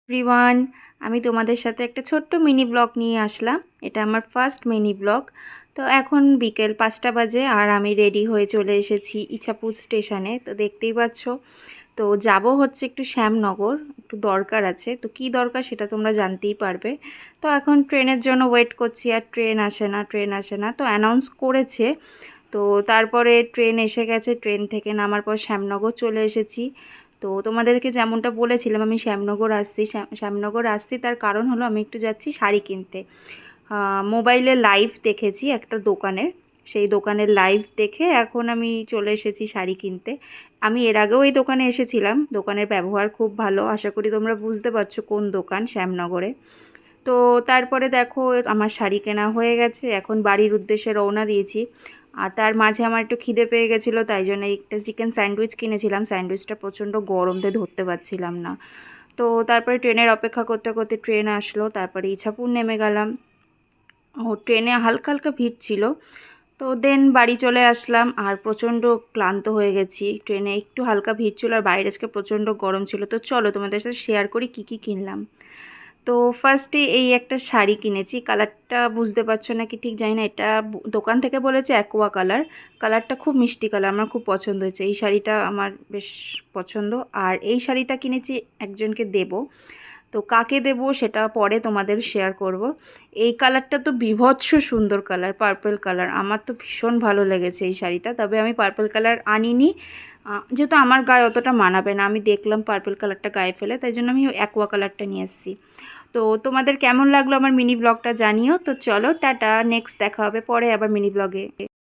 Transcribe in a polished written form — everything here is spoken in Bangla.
এভরিওয়ান, আমি তোমাদের সাথে একটা ছোট্ট মিনি ব্লগ নিয়ে আসলাম। এটা আমার ফার্স্ট মিনি ব্লগ। তো এখন বিকেল 5টা বাজে আর আমি রেডি হয়ে চলে এসেছি ইছাপুর স্টেশনে। তো দেখতেই পাচ্ছ। তো যাব হচ্ছে একটু শ্যামনগর, একটু দরকার আছে। তো কি দরকার সেটা তোমরা জানতেই পারবে। তো এখন ট্রেনের জন্য ওয়েট করছি, আর ট্রেন আসে না, ট্রেন আসে না। তো অ্যানাউন্স করেছে, তো তারপরে ট্রেন এসে গেছে। ট্রেন থেকে নামার পর শ্যামনগর চলে এসেছি। তো তোমাদেরকে যেমনটা বলেছিলাম, আমি শ্যামনগর আসছি। শ্যামনগর আসছি তার কারণ হলো আমি একটু যাচ্ছি শাড়ি কিনতে। মোবাইলে লাইভ দেখেছি একটা দোকানের, সেই দোকানের লাইভ দেখে এখন আমি চলে এসেছি শাড়ি কিনতে। আমি এর আগেও এই দোকানে এসেছিলাম, দোকানের ব্যবহার খুব ভালো। আশা করি তোমরা বুঝতে পারছো কোন দোকান, শ্যামনগরে। তো তারপরে দেখো আমার শাড়ি কেনা হয়ে গেছে, এখন বাড়ির উদ্দেশ্যে রওনা দিয়েছি। আর তার মাঝে আমার একটু খিদে পেয়ে গেছিলো, তাই জন্য একটা চিকেন স্যান্ডউইচ কিনেছিলাম। স্যান্ডউইচটা প্রচণ্ড গরম, দিয়ে ধরতে পারছিলাম না। তো তারপরে ট্রেনের অপেক্ষা করতে করতে ট্রেন আসলো, তারপরে ইছাপুর নেমে গেলাম। ট্রেনে হালকা হালকা ভিড় ছিল। তো দেন বাড়ি চলে আসলাম, আর প্রচণ্ড ক্লান্ত হয়ে গেছি। ট্রেনে একটু হালকা ভিড় ছিল, আর বাইরে আজকে প্রচণ্ড গরম ছিল। তো চলো তোমাদের সাথে শেয়ার করি কী কী কিনলাম। তো ফার্স্টে এই একটা শাড়ি কিনেছি। কালারটা বুঝতে পারছো না কি ঠিক জানি না, এটা দোকান থেকে বলেছে অ্যাকোয়া কালার। কালারটা খুব মিষ্টি কালার, আমার খুব পছন্দ হয়েছে। এই শাড়িটা আমার বেশ পছন্দ। আর এই শাড়িটা কিনেছি একজনকে দেব, তো কাকে দেব সেটা পরে তোমাদের শেয়ার করব। এই কালারটা তো বীভৎস সুন্দর কালার, পার্পল কালার। আমার তো ভীষণ ভালো লেগেছে এই শাড়িটা। তবে আমি পার্পল কালার আনিনি, যেহেতু আমার গায়ে অতটা মানাবে না। আমি দেখলাম পার্পল কালারটা গায়ে ফেলে, তাই জন্য আমি অ্যাকোয়া কালারটা নিয়ে এসেছি। তো তোমাদের কেমন লাগলো আমার মিনি ব্লগটা জানিও। তো চলো টাটা, নেক্সট দেখা হবে পরে আবার মিনি ব্লগে।